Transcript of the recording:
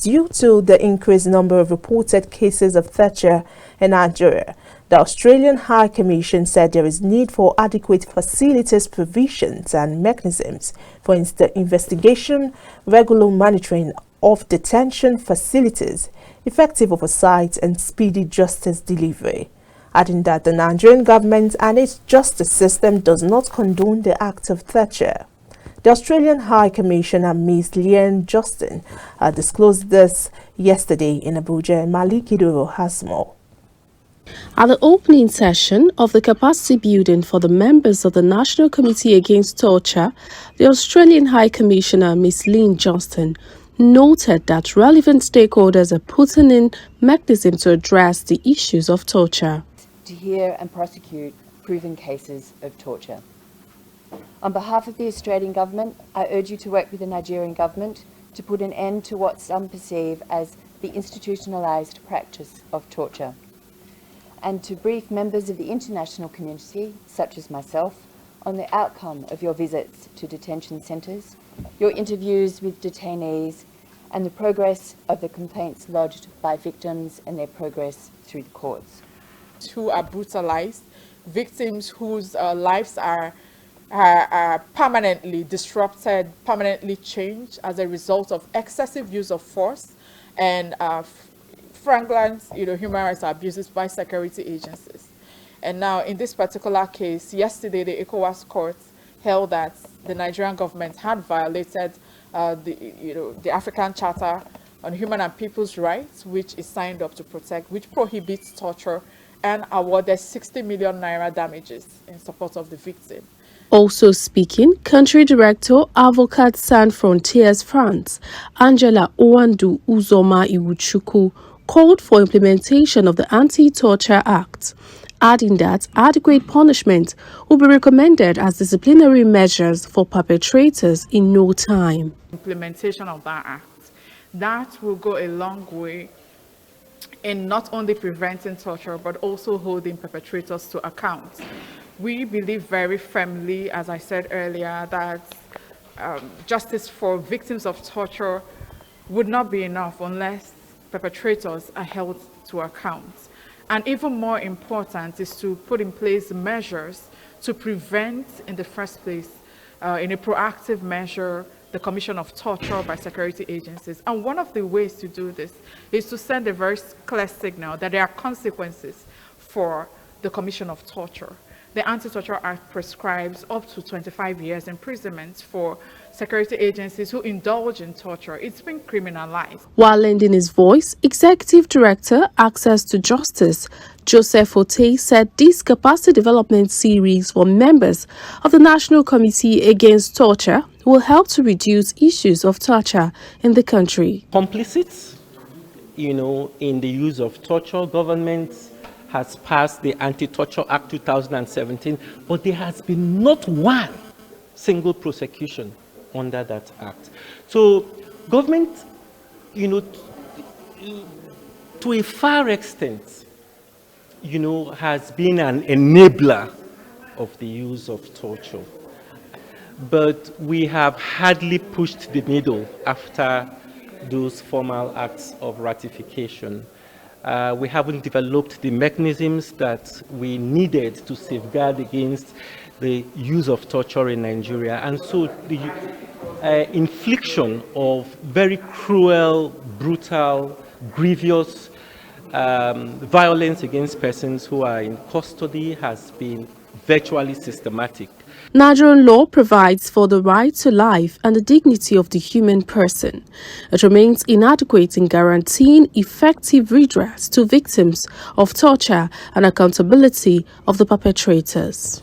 Due to the increased number of reported cases of torture in Nigeria, the Australian High Commission said there is need for adequate facilities, provisions and mechanisms for investigation, regular monitoring of detention facilities, effective oversight and speedy justice delivery, adding that the Nigerian government and its justice system does not condone the act of torture. The Australian High Commissioner, Ms. Leanne Justin, disclosed this yesterday in Abuja, and Malik Idoro has more. At the opening session of the capacity building for the members of the National Committee Against Torture, the Australian High Commissioner, Ms. Leanne Justin, noted that relevant stakeholders are putting in mechanisms to address the issues of torture. To hear and prosecute proven cases of torture. On behalf of the Australian Government, I urge you to work with the Nigerian Government to put an end to what some perceive as the institutionalised practice of torture, and to brief members of the international community, such as myself, on the outcome of your visits to detention centres, your interviews with detainees, and the progress of the complaints lodged by victims and their progress through the courts. Who are brutalised, victims whose lives are permanently disrupted, permanently changed as a result of excessive use of force and flagrant, human rights abuses by security agencies. And now, in this particular case, yesterday the ECOWAS court held that the Nigerian government had violated the African Charter on Human and People's Rights, which is signed up to protect, which prohibits torture, and awarded 60 million naira damages in support of the victim. Also speaking, Country Director, Advocate Sans Frontières France, Angela Owandu Uzoma Iwuchukwu, called for implementation of the Anti-Torture Act, adding that adequate punishment will be recommended as disciplinary measures for perpetrators in no time. Implementation of that act, that will go a long way in not only preventing torture, but also holding perpetrators to account. We believe very firmly, as I said earlier, that justice for victims of torture would not be enough unless perpetrators are held to account. And even more important is to put in place measures to prevent, in the first place, in a proactive measure, the commission of torture by security agencies. And one of the ways to do this is to send a very clear signal that there are consequences for the commission of torture. The Anti-Torture Act prescribes up to 25 years imprisonment for security agencies who indulge in torture. It's been criminalized. While lending his voice, Executive Director, Access to Justice, Joseph Ote, said this capacity development series for members of the National Committee Against Torture will help to reduce issues of torture in the country. Complicit, in the use of torture, governments has passed the Anti-Torture Act 2017, but there has been not one single prosecution under that act. So government, to a far extent, has been an enabler of the use of torture. But we have hardly pushed the needle after those formal acts of ratification. We haven't developed the mechanisms that we needed to safeguard against the use of torture in Nigeria. And so the infliction of very cruel, brutal, grievous violence against persons who are in custody has been virtually systematic. Nigerian law provides for the right to life and the dignity of the human person. It remains inadequate in guaranteeing effective redress to victims of torture and accountability of the perpetrators.